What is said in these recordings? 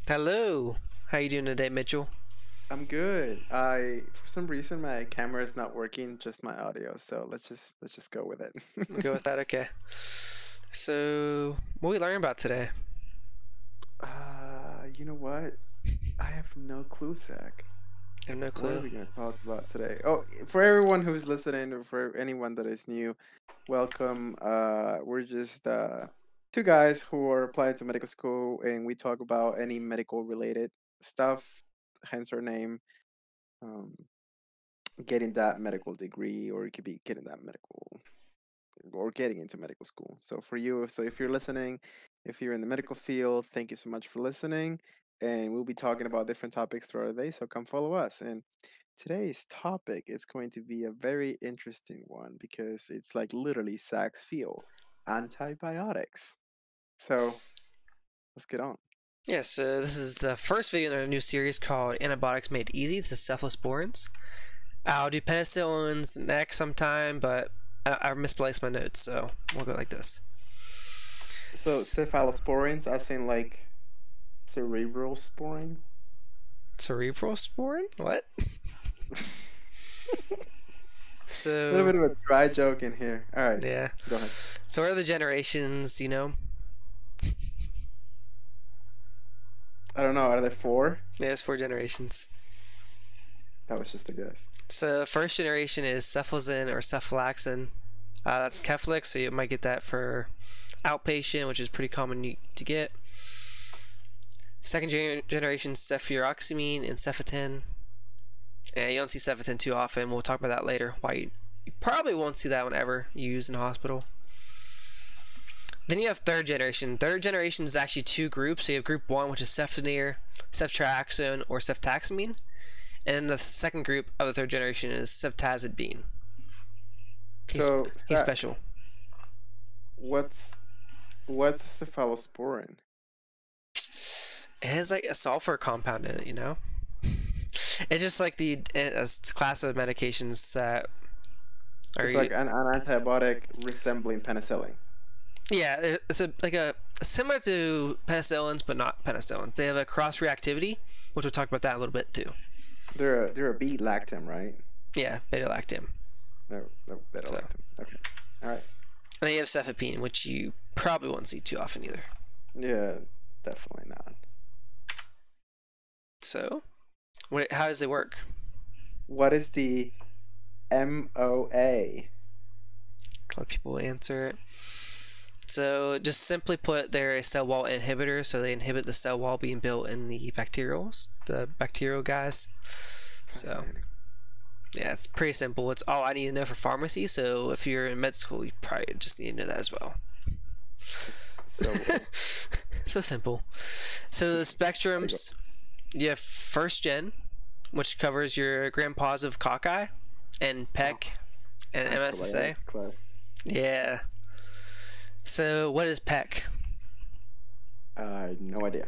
Hello. How you doing today, Mitchell? I'm good. For some reason my camera is not working, just my audio. So let's just go with it. We'll go with that. Okay. So, what are we learning about today? You know what? I have no clue, Zach. I have no What are clue. we gonna talk about today? Oh, for everyone who's listening, or for anyone that is new, welcome. We're just two guys who are applying to medical school, and we talk about any medical related stuff. Hence our name. Um, getting that medical degree, or it could be getting that medical or getting into medical school. So for you, so if you're listening, if you're in the medical field, thank you so much for listening. And we'll be talking about different topics throughout the day. So come follow us. And today's topic is going to be a very interesting one because it's like literally Zach's field, antibiotics. So let's get on. Yeah, so this is the first video in our new series called Antibiotics Made Easy. This is cephalosporins. I'll do penicillins next sometime, but I misplaced my notes, so we'll go like this. So cephalosporins, as in like cerebral sporin. Cerebral sporin? What? A little So, bit of a dry joke in here. All right, yeah. go ahead. So, what are the generations, you know? I don't know. Are there four? There's four generations. That was just a guess. So, first generation is cefalzin or cephalaxin. That's Keflix, so you might get that for outpatient, which is pretty common to get. Second generation cefuroximine and cefatin. And you don't see cefatin too often. We'll talk about that later. Why you probably won't see that one ever used in the hospital. Then you have third generation. Third generation is actually two groups. So you have group one, which is ceftonir, ceftriaxone, or ceftaxamine. And then the second group of the third generation is ceftazidime. He's So, he's special. what's what's a cephalosporin? It has like a sulfur compound in it, you know? It's just like the a class of medications that are It's like an antibiotic resembling penicillin. yeah, it's like a similar to penicillins, but not penicillins. They have a cross reactivity, which we'll talk about that a little bit too. They're a beta lactam, right? Yeah, beta lactam. No beta So, lactam. Okay. All right. and then you have cefepime, which you probably won't see too often either. Yeah, definitely not. So, how does it work? What is the MOA? Let people answer it. So, just simply put, they're a cell wall inhibitor, so they inhibit the cell wall being built in the bacterial guys. So, Fascinating. yeah, it's pretty simple. It's all I need to know for pharmacy. So, if you're in med school, you probably just need to know that as well. So So simple. So the spectrums, you have first gen, which covers your gram-positive cocci and PEC and MSSA. class. Yeah. So what is PEC? No idea.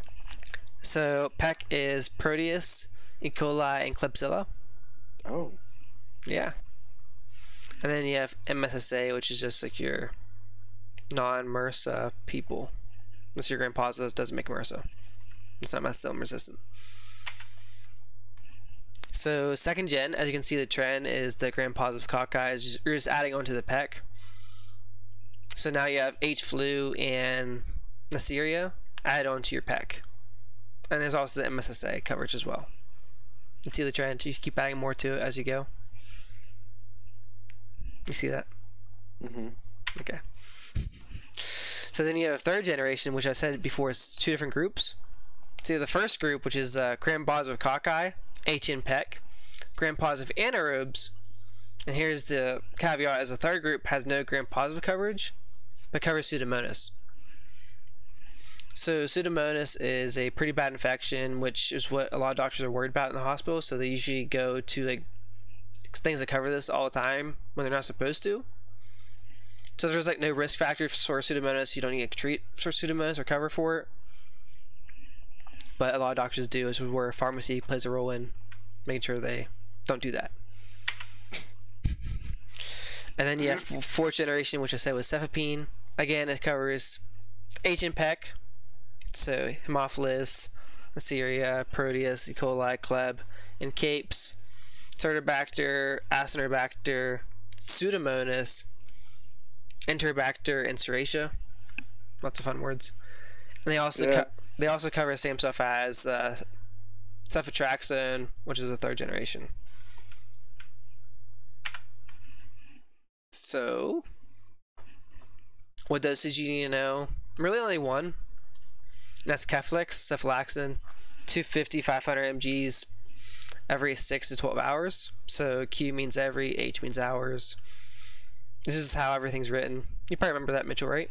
So PEC is Proteus, E. coli, and Klebsiella. Oh, Yeah. And then you have MSSA, which is just like your non-MRSA people. Unless your gram-positive doesn't make MRSA. It's not methicillin resistant. So second gen, as you can see, the trend is the gram-positive cocci. You're just adding on to the PEC. So now you have H. flu and Neisseria added on to your PEC. And there's also the MSSA coverage as well. You see the trend, you keep adding more to it as you go. You see that? mm-hmm. Okay. So then you have third generation, which I said before is two different groups. So the first group, which is gram-positive cocci, HN PEC, gram-positive anaerobes, and here's the caveat: as the third group has no gram-positive coverage, but covers Pseudomonas. So Pseudomonas is a pretty bad infection, which is what a lot of doctors are worried about in the hospital. So they usually go to like things that cover this all the time when they're not supposed to. So there's like no risk factor for Pseudomonas. You don't need to treat for Pseudomonas or cover for it. But a lot of doctors do, is where pharmacy plays a role in making sure they don't do that. And then you have fourth generation, which I said was cefepime. Again, it covers H and PEC, so Haemophilus, Neisseria, Proteus, E. coli, Kleb, and Capes, Certobacter, Acinetobacter, Pseudomonas, Enterobacter, and Serratia. Lots of fun words. And they also cover the same stuff as cephalosporin, which is a 3rd generation. So, what dosage you need to know? Really only one. And that's Keflex, cephalaxin, 250, 500 mgs every 6 to 12 hours. So Q means every, H means hours. This is how everything's written. You probably remember that, Mitchell, right?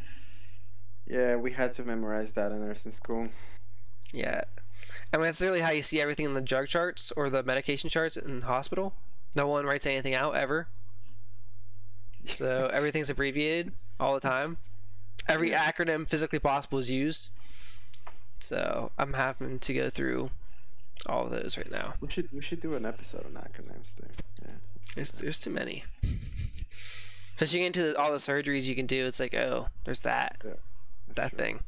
Yeah, we had to memorize that in nursing school. Yeah. I mean, that's really how you see everything in the drug charts or the medication charts in the hospital. No one writes anything out ever. So everything's abbreviated all the time. Every acronym physically possible is used. So I'm having to go through all of those right now. We should do an episode on acronyms too. Yeah. There's too many. Because you get into all the surgeries you can do, it's like, oh, there's that. Yeah, that true. thing.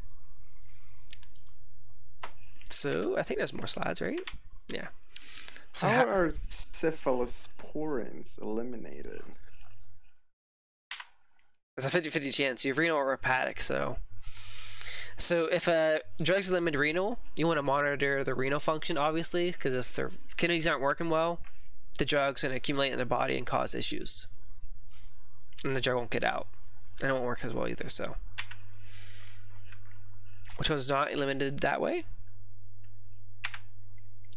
So I think there's more slides, right? Yeah. So how are cephalosporins eliminated? It's a 50-50 chance. You have renal or hepatic, so if a drug's limited renal, you want to monitor the renal function, obviously, because if their kidneys aren't working well, the drug's going to accumulate in the body and cause issues. And the drug won't get out. And it won't work as well either, so. Which one's not limited that way?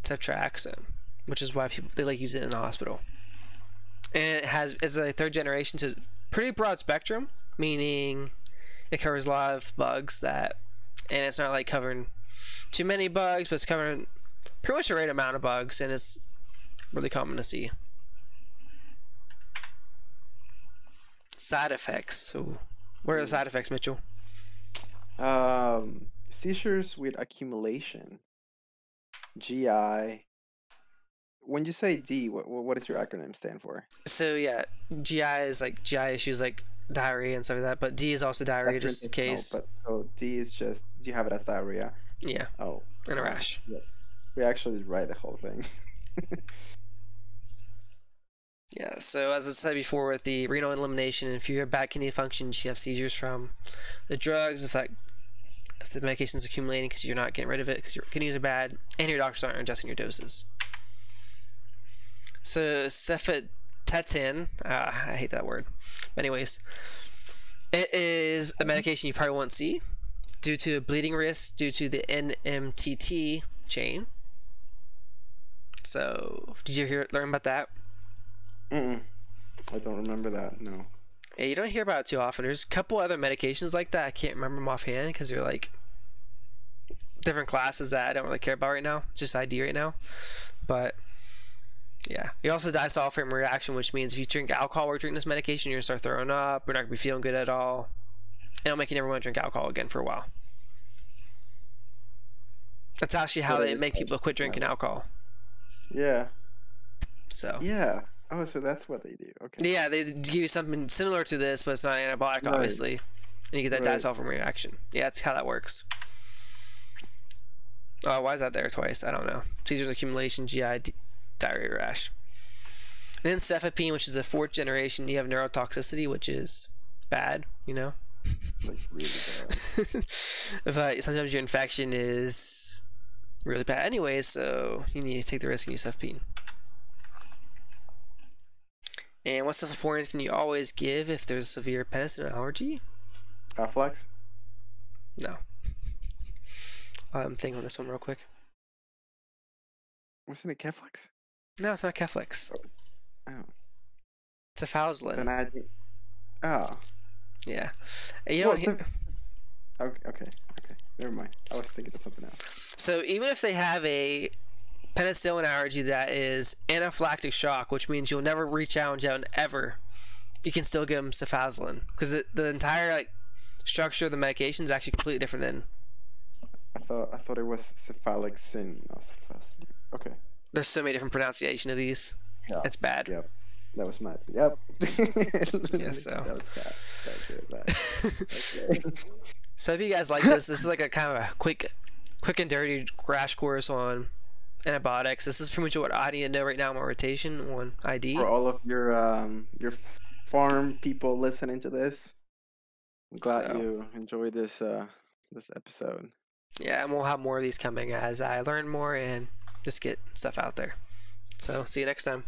Cephalosporin, which is why they like use it in the hospital. And it's a 3rd generation, so it's pretty broad spectrum, meaning it covers a lot of bugs and it's not like covering too many bugs, but it's covering pretty much the right amount of bugs, and it's really common to see. Side effects. So, what are the side effects, Mitchell? Seizures with accumulation. GI. When you say D, what does your acronym stand for? So yeah, GI is like GI issues like diarrhea and stuff like that, but D is also diarrhea, just in case. But so D is just you have it as diarrhea. Yeah. Oh. And a rash. Yeah. We actually write the whole thing. Yeah. So as I said before, with the renal elimination, if you have bad kidney function, you have seizures from the drugs. If the medication is accumulating because you're not getting rid of it because your kidneys are bad and your doctors aren't adjusting your doses. So cephalosporin, I hate that word. But anyways, it is a medication you probably won't see due to bleeding risk due to the NMTT chain. So did you learn about that? I don't remember that. No. Yeah, you don't hear about it too often. There's a couple other medications like that. I can't remember them offhand because they're like different classes that I don't really care about right now. It's just ID right now. But yeah, you also disulfide reaction, which means if you drink alcohol while drinking this medication, you're gonna start throwing up. You're not gonna be feeling good at all, and it'll make you never want to drink alcohol again for a while. That's actually how they make people quit drinking alcohol. Yeah. So. Yeah. Oh, so that's what they do. Okay. Yeah, they give you something similar to this, but it's not an antibiotic, obviously, and you get that disulfide reaction. Yeah, that's how that works. Why is that there twice? I don't know. Seizures accumulation, GI, diarrhea, rash. Then cefepime, which is a 4th generation. You have neurotoxicity, which is bad, you know. Like really bad. But sometimes your infection is really bad anyway, so you need to take the risk and use cefepime. And what cephalosporins can you always give if there's a severe penicillin allergy? Aflax? No. I'm thinking on this one real quick. Wasn't it Keflex? No, it's not Keflex. Oh. Cephalosporin. Oh. Yeah. You don't hear... Okay. Never mind. I was thinking of something else. So even if they have a penicillin allergy that is anaphylactic shock, which means you'll never re-challenge out ever, you can still give them cephalosporin because the entire structure of the medication is actually completely different than. I thought it was cephalaxin. Okay. There's so many different pronunciation of these. Yeah. It's bad. Yep. That was mad. Yep. Yeah. So. That was bad. That was really bad. Okay. So if you guys like this is like a kind of a quick quick and dirty crash course on antibiotics. This is pretty much what I need to know right now on my rotation on For ID. all of your farm people listening to this, I'm glad So you enjoyed this episode. yeah, and we'll have more of these coming as I learn more and just get stuff out there. So see you next time.